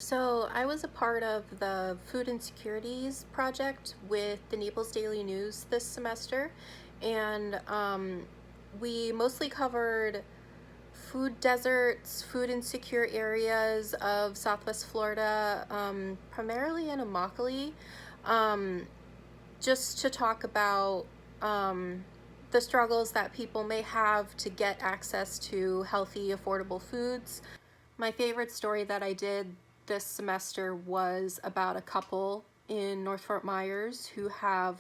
So I was a part of the Food Insecurities project with the Naples Daily News this semester, and we mostly covered food deserts, food insecure areas of Southwest Florida, primarily in Immokalee, um, just to talk about the struggles that people may have to get access to healthy, affordable foods. My favorite story that I did this semester was about a couple in North Fort Myers who have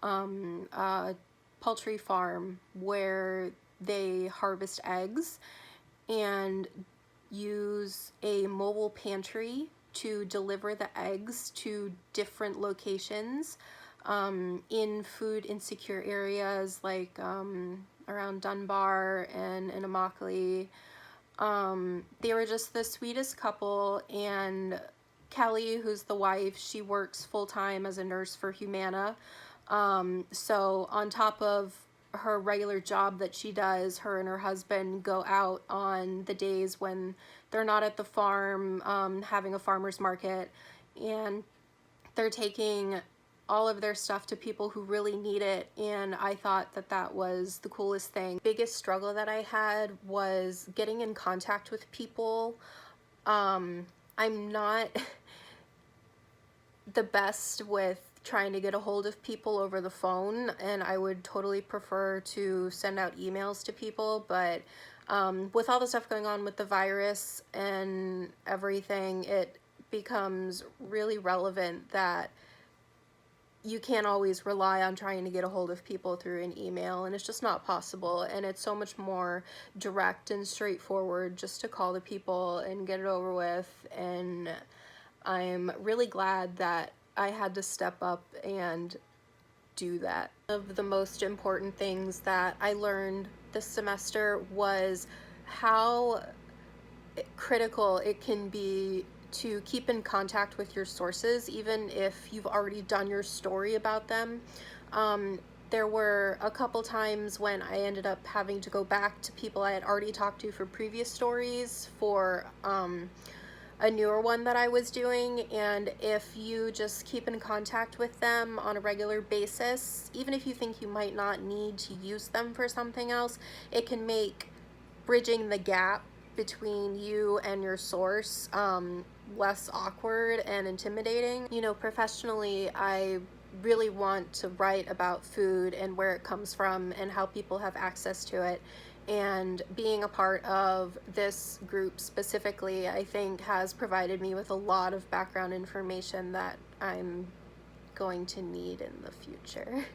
a poultry farm where they harvest eggs and use a mobile pantry to deliver the eggs to different locations in food insecure areas like around Dunbar and in Immokalee. They were just the sweetest couple, and Kelly, who's the wife, she works full-time as a nurse for Humana. So on top of her regular job that she does, her and her husband go out on the days when they're not at the farm, having a farmer's market, and they're taking all of their stuff to people who really need it, and I thought that that was the coolest thing. Biggest struggle that I had was getting in contact with people. I'm not the best with trying to get a hold of people over the phone, and I would totally prefer to send out emails to people, but with all the stuff going on with the virus and everything, it becomes really relevant that you can't always rely on trying to get a hold of people through an email, and it's just not possible, and it's so much more direct and straightforward just to call the people and get it over with. And I'm really glad that I had to step up and do that. One of the most important things that I learned this semester was how critical it can be to keep in contact with your sources, even if you've already done your story about them. There were a couple times when I ended up having to go back to people I had already talked to for previous stories for a newer one that I was doing, and if you just keep in contact with them on a regular basis, even if you think you might not need to use them for something else, it can make bridging the gap between you and your source less awkward and intimidating. You know, professionally, I really want to write about food and where it comes from and how people have access to it. And being a part of this group specifically, I think, has provided me with a lot of background information that I'm going to need in the future.